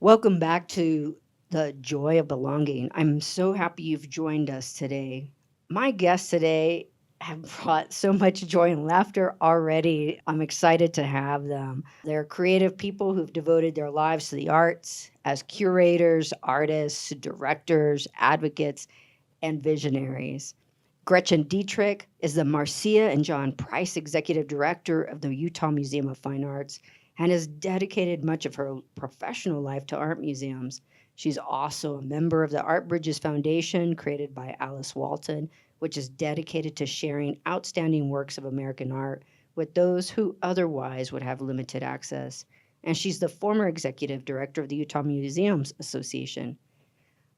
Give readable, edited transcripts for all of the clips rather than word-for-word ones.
Welcome back to the Joy of Belonging. I'm so happy you've joined us today. My guests today have brought so much joy and laughter already. I'm excited to have them. They're creative people who've devoted their lives to the arts as curators, artists, directors, advocates, and visionaries. Gretchen Dietrich is the Marcia and John Price Executive Director of the Utah Museum of Fine Arts and has dedicated much of her professional life to art museums. She's also a member of the Art Bridges Foundation, created by Alice Walton, which is dedicated to sharing outstanding works of American art with those who otherwise would have limited access. And she's the former executive director of the Utah Museums Association.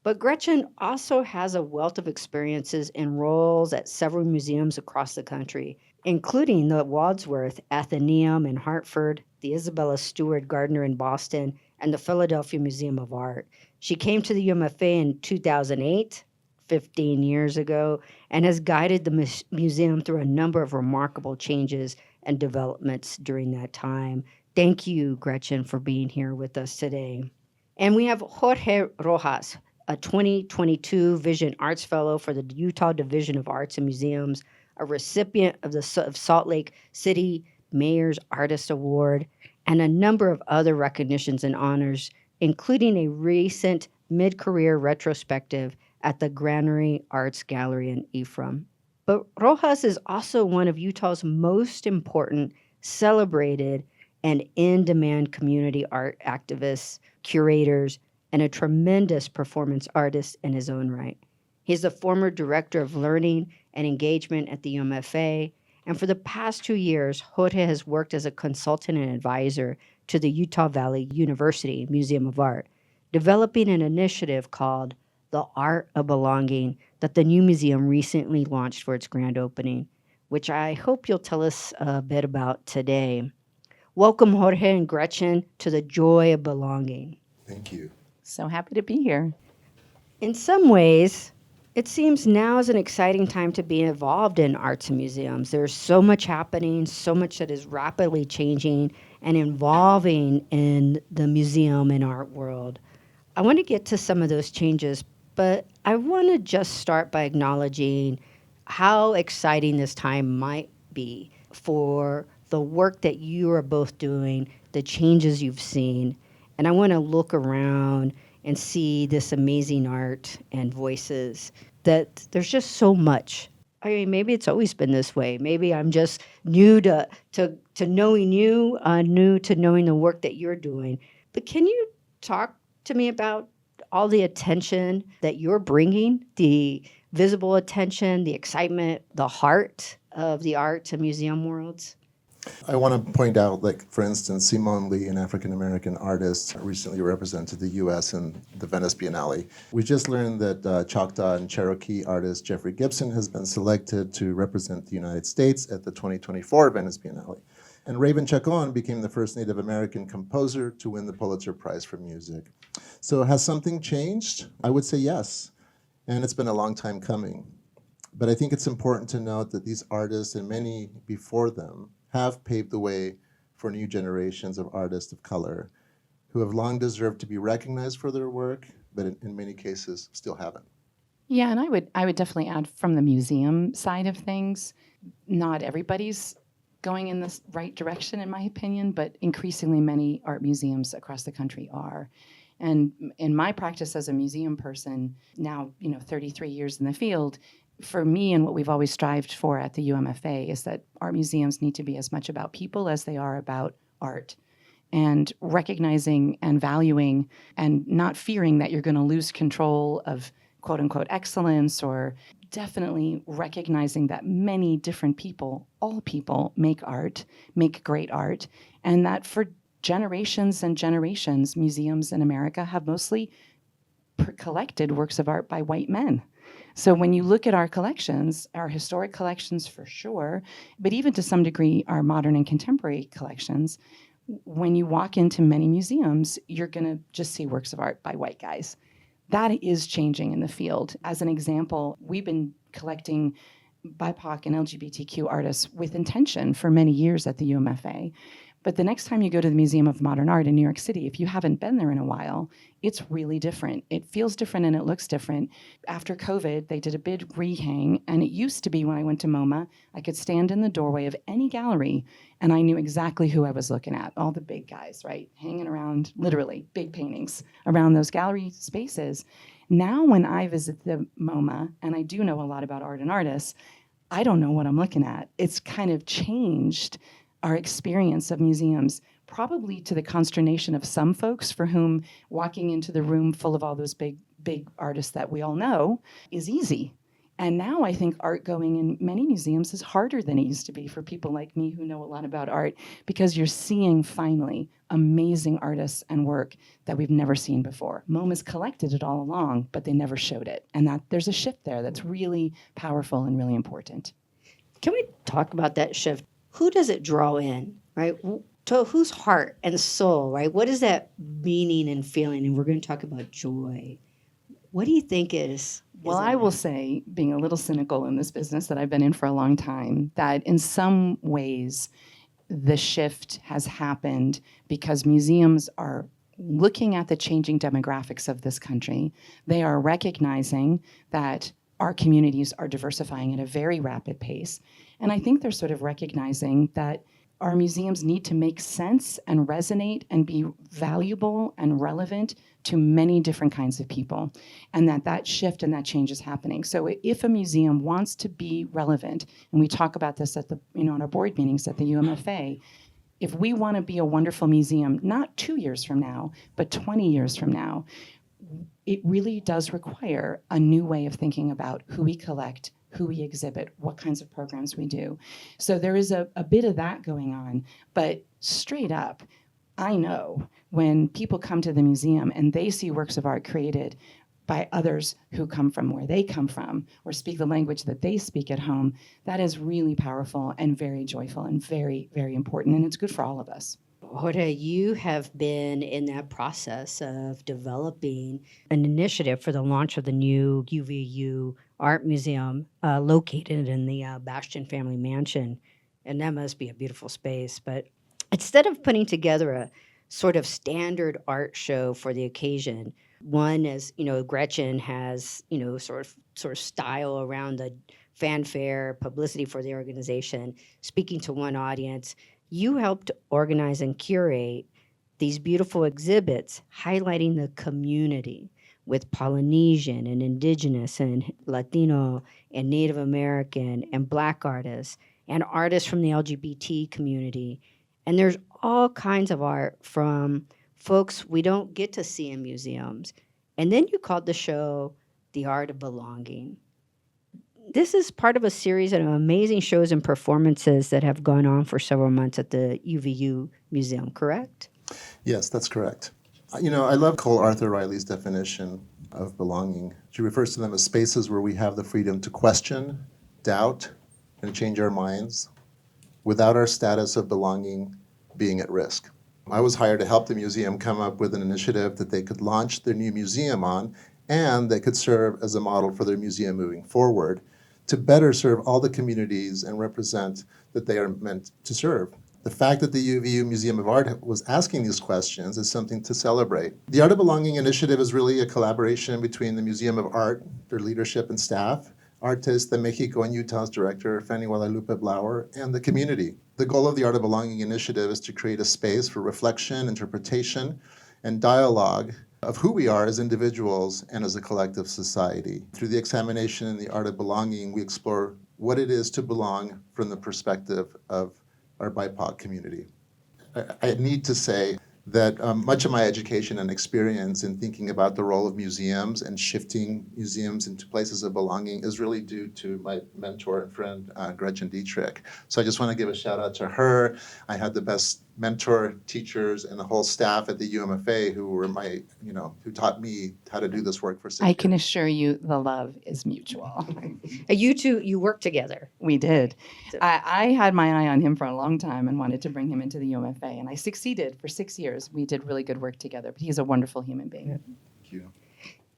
But Gretchen also has a wealth of experiences and roles at several museums across the country, including the Wadsworth Atheneum in Hartford, the Isabella Stewart Gardner in Boston, and the Philadelphia Museum of Art. She came to the UMFA in 2008, 15 years ago, and has guided the museum through a number of remarkable changes and developments during that time. Thank you, Gretchen, for being here with us today. And we have Jorge Rojas, a 2022 Vision Arts Fellow for the Utah Division of Arts and Museums, a recipient of the of Salt Lake City Mayor's Artist Award, and a number of other recognitions and honors, including a recent mid-career retrospective at the Granary Arts Gallery in Ephraim. But Rojas is also one of Utah's most important, celebrated, and in-demand community art activists, curators, and a tremendous performance artist in his own right. He's the former director of learning and engagement at the UMFA, and for the past 2 years, Jorge has worked as a consultant and advisor to the Utah Valley University Museum of Art, developing an initiative called The Art of Belonging that the new museum recently launched for its grand opening, which I hope you'll tell us a bit about today. Welcome, Jorge and Gretchen, to the Joy of Belonging. Thank you. So happy to be here. In some ways, it seems now is an exciting time to be involved in arts and museums. There's so much happening, so much that is rapidly changing and evolving in the museum and art world. I want to get to some of those changes, but I want to just start by acknowledging how exciting this time might be for the work that you are both doing, the changes you've seen. And I want to look around and see this amazing art and voices that there's just so much. I mean, maybe it's always been this way. Maybe I'm just new to knowing you, new to knowing the work that you're doing. But can you talk to me about all the attention that you're bringing, the visible attention, the excitement, the heart of the art and museum worlds? I want to point out, like, for instance, Simone Lee, an African-American artist, recently represented the U.S. in the Venice Biennale. We just learned that Choctaw and Cherokee artist Jeffrey Gibson has been selected to represent the United States at the 2024 Venice Biennale. And Raven Chacon became the first Native American composer to win the Pulitzer Prize for Music. So has something changed? I would say yes. And it's been a long time coming. But I think it's important to note that these artists and many before them have paved the way for new generations of artists of color who have long deserved to be recognized for their work, but in many cases still haven't. Yeah, and I would definitely add from the museum side of things, not everybody's going in the right direction, in my opinion, but increasingly many art museums across the country are. And in my practice as a museum person, now 33 years in the field, for me and what we've always strived for at the UMFA is that art museums need to be as much about people as they are about art, and recognizing and valuing and not fearing that you're going to lose control of quote unquote excellence, or definitely recognizing that many different people, all people, make art, make great art, and that for generations and generations, museums in America have mostly collected works of art by white men. So when you look at our collections, our historic collections for sure, but even to some degree our modern and contemporary collections, when you walk into many museums, you're going to just see works of art by white guys. That is changing in the field. As an example, we've been collecting BIPOC and LGBTQ artists with intention for many years at the UMFA. But the next time you go to the Museum of Modern Art in New York City, if you haven't been there in a while, it's really different. It feels different and it looks different. After COVID, they did a big rehang, and it used to be when I went to MoMA, I could stand in the doorway of any gallery and I knew exactly who I was looking at, all the big guys, right? Hanging around, literally, big paintings around those gallery spaces. Now, when I visit the MoMA, and I do know a lot about art and artists, I don't know what I'm looking at. It's kind of changed our experience of museums, probably to the consternation of some folks for whom walking into the room full of all those big artists that we all know is easy. And now I think art going in many museums is harder than it used to be for people like me who know a lot about art, because you're seeing finally amazing artists and work that we've never seen before. MoMA's collected it all along, but they never showed it. And that there's a shift there that's really powerful and really important. Can we talk about that shift? Who does it draw in, right? To whose heart and soul, right? What is that meaning and feeling? And we're going to talk about joy. What do you think is? Well, I will say, being a little cynical in this business that I've been in for a long time, that in some ways the shift has happened because museums are looking at the changing demographics of this country. They are recognizing that our communities are diversifying at a very rapid pace. And I think they're sort of recognizing that our museums need to make sense and resonate and be valuable and relevant to many different kinds of people, and that shift and that change is happening. So if a museum wants to be relevant, and we talk about this at the, in our board meetings at the UMFA, if we want to be a wonderful museum, not 2 years from now, but 20 years from now, it really does require a new way of thinking about who we collect, who we exhibit, what kinds of programs we do. So there is a bit of that going on, but straight up, I know when people come to the museum and they see works of art created by others who come from where they come from or speak the language that they speak at home, that is really powerful and very joyful and very, very important, and it's good for all of us. Jorge, you have been in that process of developing an initiative for the launch of the new UVU Art Museum located in the Bastian family mansion. And that must be a beautiful space. But instead of putting together a sort of standard art show for the occasion, one as, Gretchen has, sort of style around the fanfare, publicity for the organization, speaking to one audience, you helped organize and curate these beautiful exhibits highlighting the community with Polynesian and Indigenous and Latino and Native American and Black artists and artists from the LGBT community. And there's all kinds of art from folks we don't get to see in museums. And then you called the show The Art of Belonging. This is part of a series of amazing shows and performances that have gone on for several months at the UVU Museum, correct? Yes, that's correct. I love Cole Arthur Riley's definition of belonging. She refers to them as spaces where we have the freedom to question, doubt, and change our minds without our status of belonging being at risk. I was hired to help the museum come up with an initiative that they could launch their new museum on, and that could serve as a model for their museum moving forward to better serve all the communities and represent that they are meant to serve. The fact that the UVU Museum of Art was asking these questions is something to celebrate. The Art of Belonging initiative is really a collaboration between the Museum of Art, their leadership and staff, Artes de Mexico and Utah's director, Fanny Guadalupe Blauer, and the community. The goal of the Art of Belonging initiative is to create a space for reflection, interpretation, and dialogue of who we are as individuals and as a collective society. Through the examination in the Art of Belonging, we explore what it is to belong from the perspective of our BIPOC community. I need to say that much of my education and experience in thinking about the role of museums and shifting museums into places of belonging is really due to my mentor and friend, Gretchen Dietrich. So I just want to give a shout out to her. I had the best mentor teachers and the whole staff at the UMFA who were who taught me how to do this work for 6 years. I can assure you the love is mutual. You two, you work together. We did. I had my eye on him for a long time and wanted to bring him into the UMFA, and I succeeded for 6 years. We did really good work together, but he's a wonderful human being. Thank you.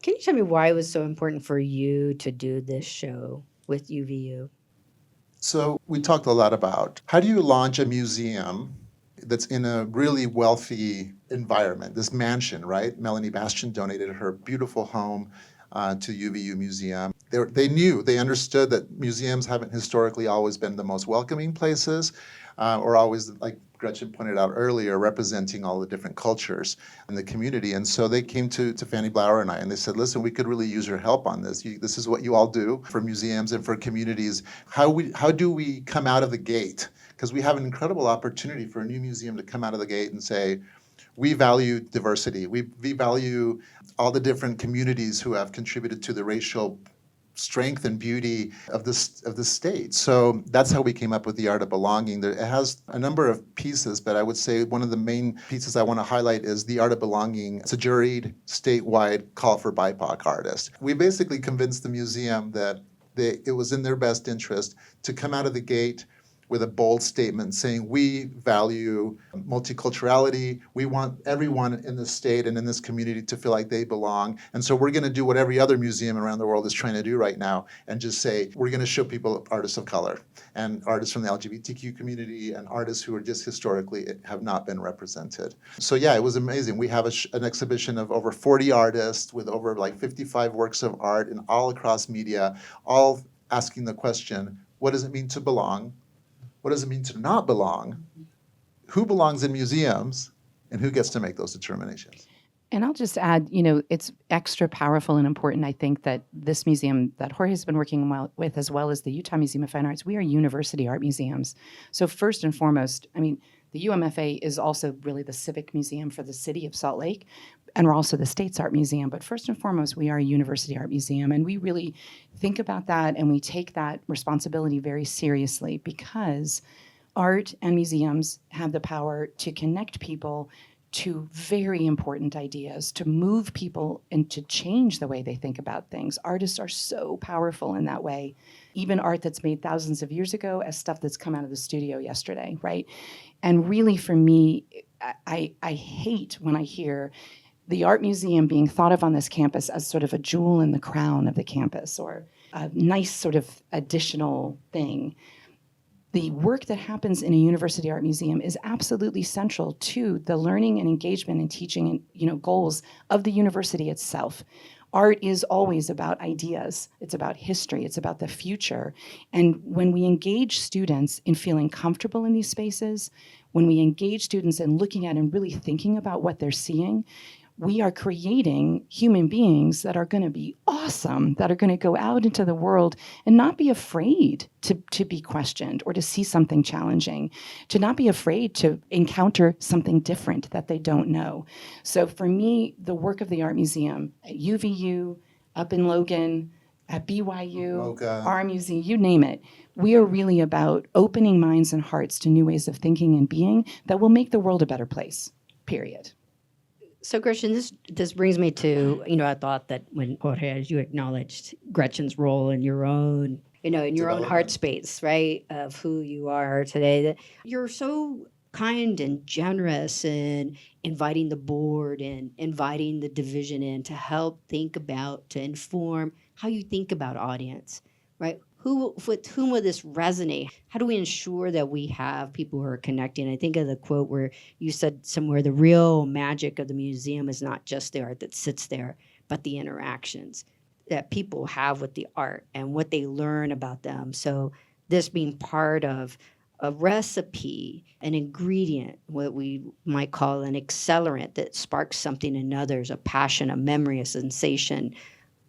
Can you tell me why it was so important for you to do this show with UVU? So we talked a lot about how do you launch a museum that's in a really wealthy environment, this mansion, right? Melanie Bastian donated her beautiful home to UVU Museum. They understood that museums haven't historically always been the most welcoming places, or always, like Gretchen pointed out earlier, representing all the different cultures in the community. And so they came to Fanny Blauer and I, and they said, listen, we could really use your help on this. This is what you all do for museums and for communities. How do we come out of the gate? Because we have an incredible opportunity for a new museum to come out of the gate and say, we value diversity. We value all the different communities who have contributed to the racial strength and beauty of the state. So that's how we came up with the Art of Belonging. It has a number of pieces, but I would say one of the main pieces I want to highlight is the Art of Belonging. It's a juried, statewide call for BIPOC artists. We basically convinced the museum that it was in their best interest to come out of the gate with a bold statement saying we value multiculturality. We want everyone in the state and in this community to feel like they belong. And so we're going to do what every other museum around the world is trying to do right now and just say we're going to show people artists of color and artists from the LGBTQ community and artists who are just historically have not been represented. So yeah, it was amazing. We have an exhibition of over 40 artists with over like 55 works of art and all across media, all asking the question, what does it mean to belong? What does it mean to not belong? Who belongs in museums? And who gets to make those determinations? And I'll just add, it's extra powerful and important, I think, that this museum that Jorge has been working with, as well as the Utah Museum of Fine Arts, we are university art museums. So first and foremost, the UMFA is also really the civic museum for the city of Salt Lake, and we're also the state's art museum. But first and foremost, we are a university art museum, and we really think about that and we take that responsibility very seriously because art and museums have the power to connect people to very important ideas, to move people and to change the way they think about things. Artists are so powerful in that way. Even art that's made thousands of years ago as stuff that's come out of the studio yesterday, right? And really for me, I hate when I hear the art museum being thought of on this campus as sort of a jewel in the crown of the campus or a nice sort of additional thing. The work that happens in a university art museum is absolutely central to the learning and engagement and teaching and goals of the university itself. Art is always about ideas. It's about history. It's about the future. And when we engage students in feeling comfortable in these spaces, when we engage students in looking at and really thinking about what they're seeing, we are creating human beings that are going to be awesome, that are going to go out into the world and not be afraid to be questioned or to see something challenging, to not be afraid to encounter something different that they don't know. So for me, the work of the Art Museum at UVU, up in Logan, at BYU, our museum, you name it, we are really about opening minds and hearts to new ways of thinking and being that will make the world a better place, period. So, Gretchen, this brings me to, I thought that when Jorge, as you acknowledged Gretchen's role in your own, in your own heart space, right, of who you are today, that you're so kind and generous in inviting the board and inviting the division in to help think about, to inform how you think about audience, right? With whom will this resonate? How do we ensure that we have people who are connecting? I think of the quote where you said somewhere, the real magic of the museum is not just the art that sits there, but the interactions that people have with the art and what they learn about them. So this being part of a recipe, an ingredient, what we might call an accelerant that sparks something in others, a passion, a memory, a sensation,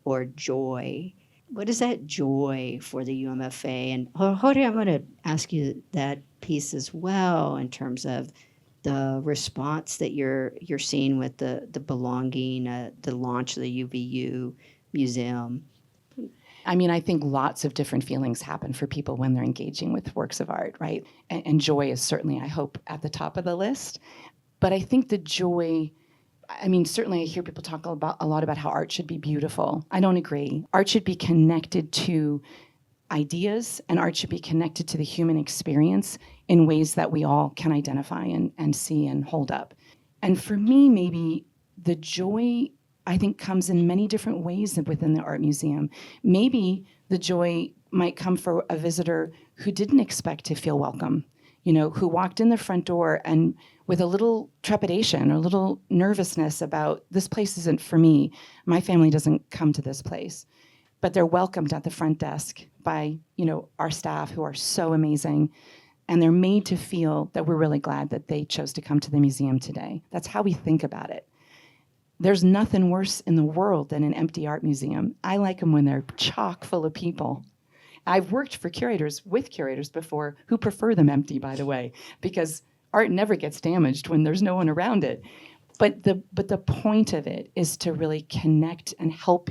or joy. What is that joy for the UMFA? And Jorge, I'm going to ask you that piece as well in terms of the response that you're seeing with the belonging, the launch of the UVU museum. I think lots of different feelings happen for people when they're engaging with works of art, right? And joy is certainly, I hope, at the top of the list. But I think the joy, certainly I hear people talk a lot about how art should be beautiful. I don't agree. Art should be connected to ideas, and art should be connected to the human experience in ways that we all can identify and see and hold up. And for me, maybe the joy, I think, comes in many different ways within the art museum. Maybe the joy might come for a visitor who didn't expect to feel welcome. who walked in the front door and with a little trepidation or a little nervousness about this place isn't for me. My family doesn't come to this place. But they're welcomed at the front desk by, our staff who are so amazing. And they're made to feel that we're really glad that they chose to come to the museum today. That's how we think about it. There's nothing worse in the world than an empty art museum. I like them when they're chock full of people. I've worked with curators before who prefer them empty, by the way, because art never gets damaged when there's no one around it. But the point of it is to really connect and help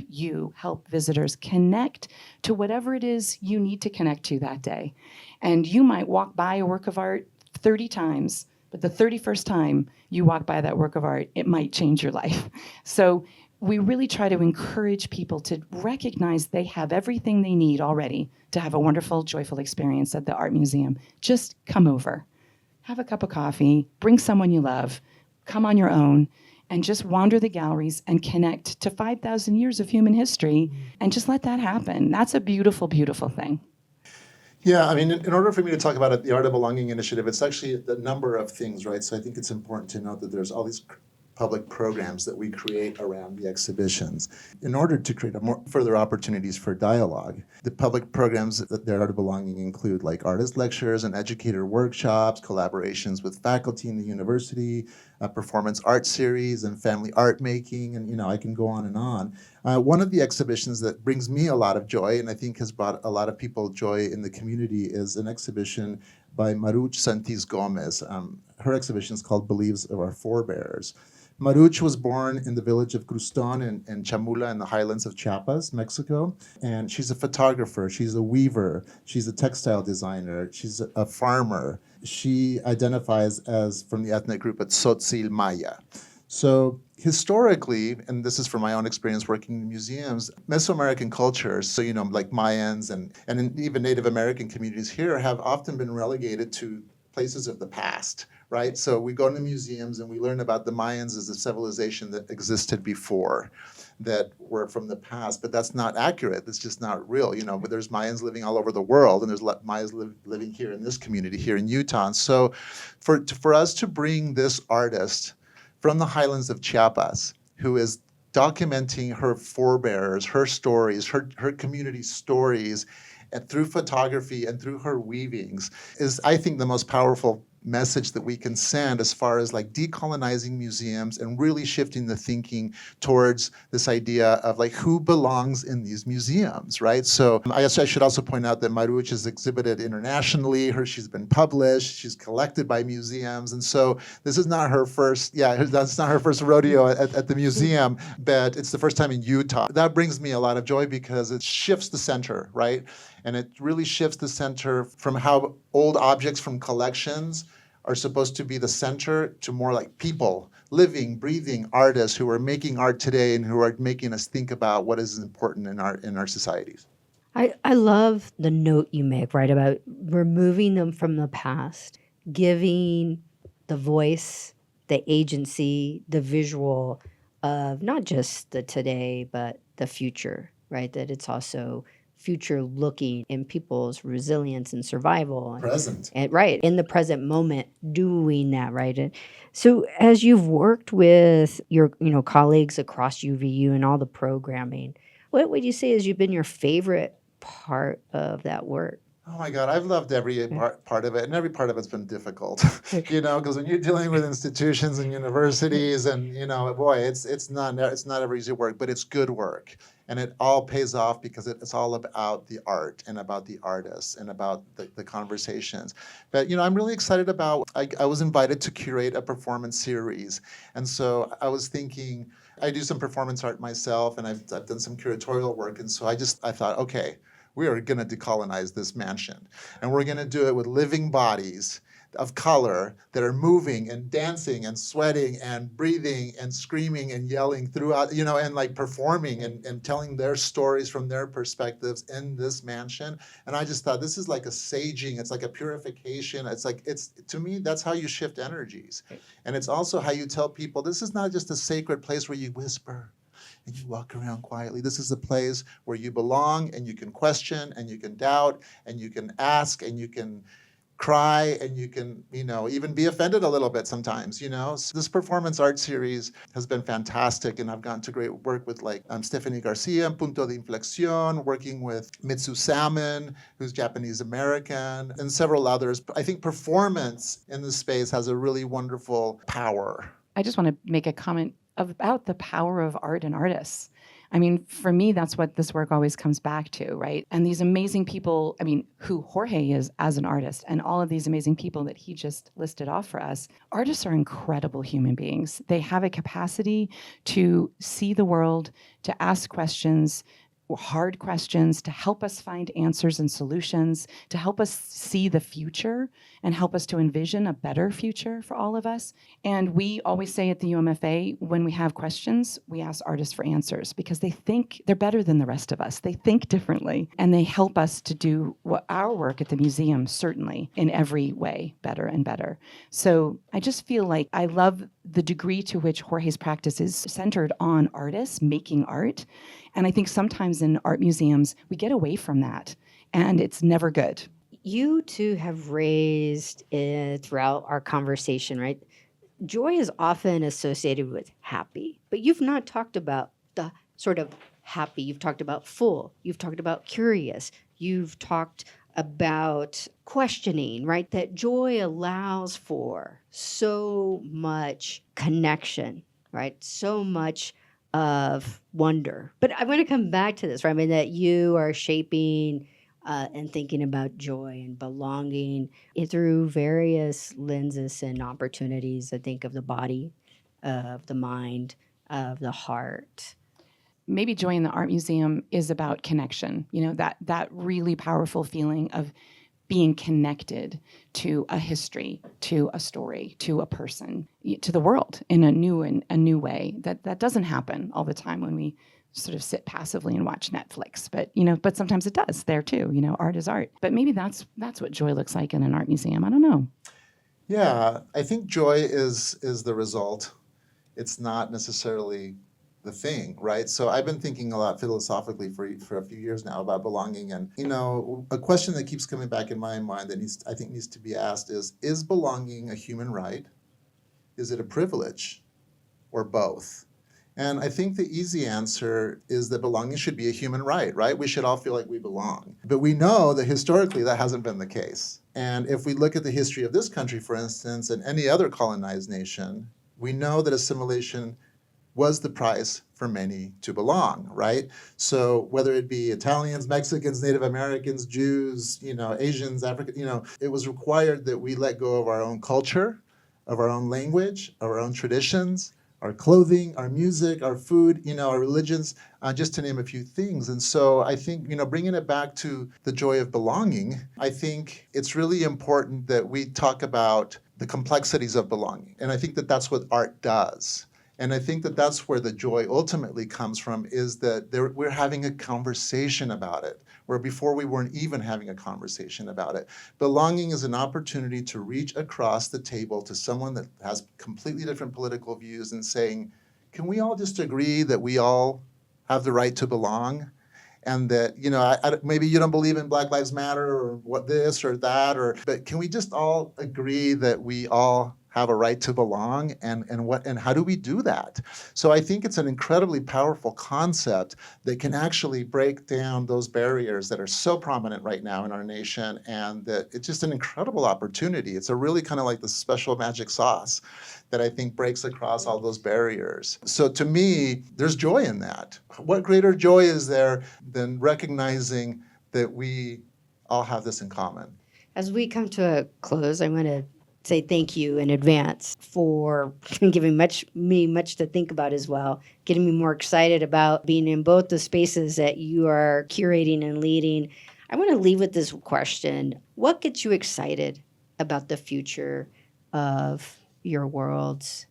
visitors connect to whatever it is you need to connect to that day. And you might walk by a work of art 30 times, but the 31st time you walk by that work of art, it might change your life. So we really try to encourage people to recognize they have everything they need already to have a wonderful, joyful experience at the art museum. Just come over, have a cup of coffee, bring someone you love, come on your own, and just wander the galleries and connect to 5,000 years of human history and just let that happen. That's a beautiful, beautiful thing. Yeah, I mean, in order for me to talk about it, the Art of Belonging initiative, it's actually a number of things, right? So I think it's important to note that there's all these public programs that we create around the exhibitions in order to create further opportunities for dialogue. The public programs that the Art of Belonging include like artist lectures and educator workshops, collaborations with faculty in the university, performance art series and family art making, and I can go on and on. One of the exhibitions that brings me a lot of joy, and I think has brought a lot of people joy in the community, is an exhibition by Maruch Santis Gomez. Her exhibition is called Beliefs of Our Forebears. Maruch was born in the village of Cruston in Chamula in the highlands of Chiapas, Mexico. And she's a photographer, she's a weaver, she's a textile designer, she's a farmer. She identifies as from the ethnic group of Tzotzil Maya. So historically, and this is from my own experience working in museums, Mesoamerican cultures, so like Mayans and even Native American communities here have often been relegated to places of the past, right? So we go into museums and we learn about the Mayans as a civilization that existed before, that were from the past, but that's not accurate. That's just not real. But there's Mayans living all over the world, and there's Mayans living here in this community here in Utah. And so for us to bring this artist from the highlands of Chiapas, who is documenting her forebears, her stories, her community stories, and through photography and through her weavings, is, I think, the most powerful message that we can send as far as like decolonizing museums and really shifting the thinking towards this idea of like who belongs in these museums, right? So I guess I should also point out that Maruch is exhibited internationally. She's been published, she's collected by museums, and so this is not her first, that's not her first rodeo at the museum, but it's the first time in Utah. That brings me a lot of joy because it shifts the center, right? And it really shifts the center from how old objects from collections are supposed to be the center to more like people, living, breathing artists who are making art today and who are making us think about what is important in our societies. I love the note you make, right, about removing them from the past, giving the voice, the agency, the visual of not just the today, but the future, right? That it's also future looking in people's resilience and survival. Present. And right, in the present moment, doing that, right? And so as you've worked with your, colleagues across UVU and all the programming, what would you say has been your favorite part of that work? Oh my God, I've loved every part of it, and every part of it's been difficult, because when you're dealing with institutions and universities, and boy, it's not ever easy work, but it's good work, and it all pays off because it's all about the art and about the artists and about the conversations. But I'm really excited about. I was invited to curate a performance series, and so I was thinking. I do some performance art myself, and I've done some curatorial work, and so I thought, okay. We are going to decolonize this mansion. And we're going to do it with living bodies of color that are moving and dancing and sweating and breathing and screaming and yelling throughout, and like performing and telling their stories from their perspectives in this mansion. And I just thought this is like a saging. It's like a purification. To me, that's how you shift energies. And it's also how you tell people this is not just a sacred place where you whisper and you walk around quietly. This is a place where you belong and you can question and you can doubt and you can ask and you can cry and you can, even be offended a little bit sometimes, So this performance art series has been fantastic, and I've gotten to great work with Stephanie Garcia and Punto de Inflexión, working with Mitsu Salmon, who's Japanese American, and several others. I think performance in this space has a really wonderful power. I just want to make a comment about the power of art and artists. I mean, for me, that's what this work always comes back to, right? And these amazing people, who Jorge is as an artist, and all of these amazing people that he just listed off for us, artists are incredible human beings. They have a capacity to see the world, to ask questions, hard questions, to help us find answers and solutions, to help us see the future and help us to envision a better future for all of us. And we always say at the UMFA, when we have questions, we ask artists for answers because they think they're better than the rest of us. They think differently, and they help us to do our work at the museum, certainly in every way, better and better. So I just feel like I love the degree to which Jorge's practice is centered on artists making art. And I think sometimes in art museums, we get away from that, and it's never good. You two have raised it throughout our conversation, right? Joy is often associated with happy, but you've not talked about the sort of happy. You've talked about full. You've talked about curious. You've talked about questioning, right? That joy allows for so much connection, right? So much of wonder. But I want to come back to this, right? That you are shaping and thinking about joy and belonging through various lenses and opportunities. I think of the body, of the mind, of the heart. Maybe joy in the art museum is about connection. That really powerful feeling of being connected to a history, to a story, to a person, to the world in a new way. That doesn't happen all the time when we sort of sit passively and watch Netflix. But sometimes it does there too. Art is art. But maybe that's what joy looks like in an art museum. I don't know. Yeah, I think joy is the result. It's not necessarily the thing, right? So I've been thinking a lot philosophically for a few years now about belonging, and a question that keeps coming back in my mind that I think needs to be asked is belonging a human right? Is it a privilege, or both? And I think the easy answer is that belonging should be a human right? We should all feel like we belong. But we know that historically that hasn't been the case. And if we look at the history of this country, for instance, and any other colonized nation, we know that assimilation was the price for many to belong, right? So whether it be Italians, Mexicans, Native Americans, Jews, Asians, African, it was required that we let go of our own culture, of our own language, of our own traditions, our clothing, our music, our food, our religions, just to name a few things. And so I think, bringing it back to the joy of belonging, I think it's really important that we talk about the complexities of belonging. And I think that that's what art does. And I think that that's where the joy ultimately comes from, is that we're having a conversation about it, where before we weren't even having a conversation about it. Belonging is an opportunity to reach across the table to someone that has completely different political views and saying, can we all just agree that we all have the right to belong? And that, maybe you don't believe in Black Lives Matter or what this or that, but can we just all agree that we all have a right to belong, and how do we do that? So I think it's an incredibly powerful concept that can actually break down those barriers that are so prominent right now in our nation, and that it's just an incredible opportunity. It's a really kind of like the special magic sauce that I think breaks across all those barriers. So to me, there's joy in that. What greater joy is there than recognizing that we all have this in common? As we come to a close, I want to say thank you in advance for giving me much to think about as well, getting me more excited about being in both the spaces that you are curating and leading. I want to leave with this question. What gets you excited about the future of your worlds?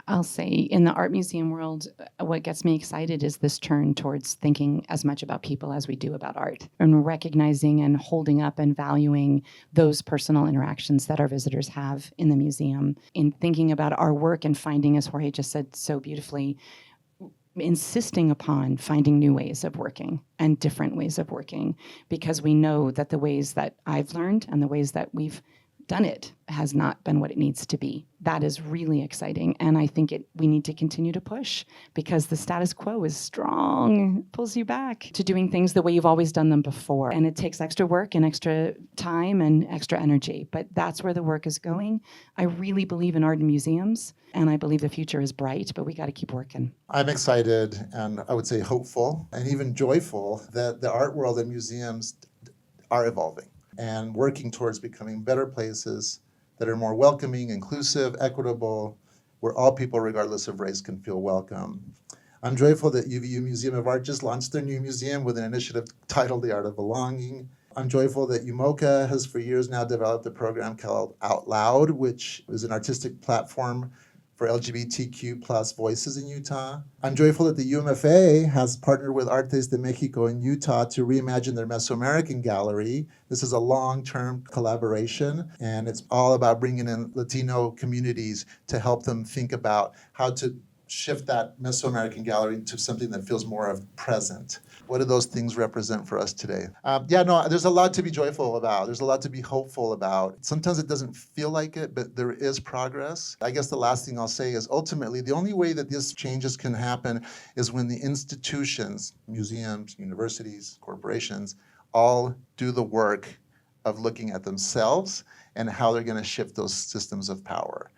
I'll say in the art museum world, what gets me excited is this turn towards thinking as much about people as we do about art, and recognizing and holding up and valuing those personal interactions that our visitors have in the museum, in thinking about our work and finding, as Jorge just said so beautifully, insisting upon finding new ways of working and different ways of working, because we know that the ways that I've learned and the ways that we've done it has not been what it needs to be. That is really exciting. And I think we need to continue to push because the status quo is strong. It pulls you back to doing things the way you've always done them before. And it takes extra work and extra time and extra energy. But that's where the work is going. I really believe in art and museums, and I believe the future is bright, but we got to keep working. I'm excited and I would say hopeful and even joyful that the art world and museums are evolving and working towards becoming better places that are more welcoming, inclusive, equitable, where all people, regardless of race, can feel welcome. I'm joyful that UVU Museum of Art just launched their new museum with an initiative titled The Art of Belonging. I'm joyful that UMOCA has for years now developed a program called Out Loud, which is an artistic platform for LGBTQ plus voices in Utah. I'm joyful that the UMFA has partnered with Artes de Mexico in Utah to reimagine their Mesoamerican gallery. This is a long-term collaboration, and it's all about bringing in Latino communities to help them think about how to shift that Mesoamerican gallery to something that feels more of present. What do those things represent for us today? There's a lot to be joyful about. There's a lot to be hopeful about. Sometimes it doesn't feel like it, but there is progress. I guess the last thing I'll say is ultimately the only way that these changes can happen is when the institutions, museums, universities, corporations, all do the work of looking at themselves and how they're going to shift those systems of power.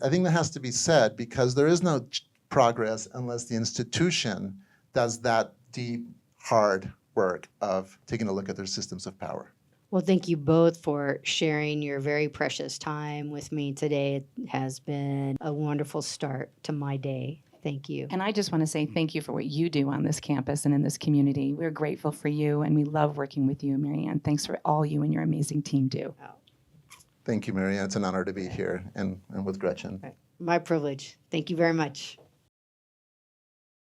I think that has to be said because there is no progress unless the institution does that deep, hard work of taking a look at their systems of power. Well, thank you both for sharing your very precious time with me today. It has been a wonderful start to my day. Thank you. And I just want to say thank you for what you do on this campus and in this community. We're grateful for you, and we love working with you, Mary Ann. Thanks for all you and your amazing team do. Thank you, Mary Ann. It's an honor to be here and with Gretchen. My privilege. Thank you very much.